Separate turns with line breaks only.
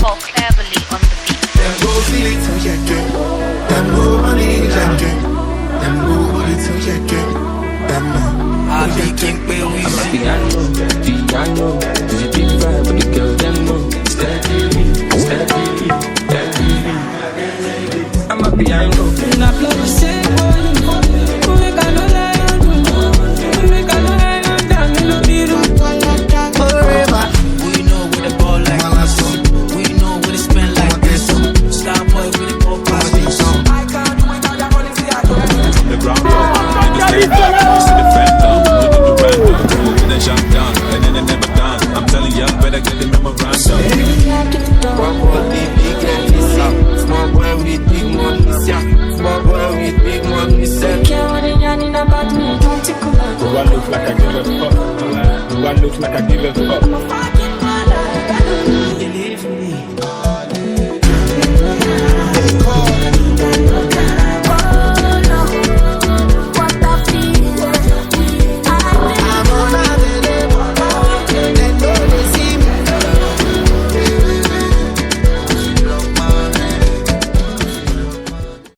Paul Cleverly on the beat.
Them go feel it till you get. Them go money jacket. Them go money till you get. Them no.
I be king pay we see.
Piano, there's a big vibe, but the girl them know. Steady, I'm a piano.
And I play the same boy. We got no lie on you. We got no lie on down in the middle. Forever.
We know where the ball like this. We know where the spend like this. Star boy with the ball pass this. I can't do it all that money see I go.
The ground up, see the phantom, look at the random. And then jump down, and then they never done. I'm telling you, better get the memorandum.
Small boy with big money, small boy with big money, small boy with big money.
Do I look like I give a fuck? Do I look like I give a fuck?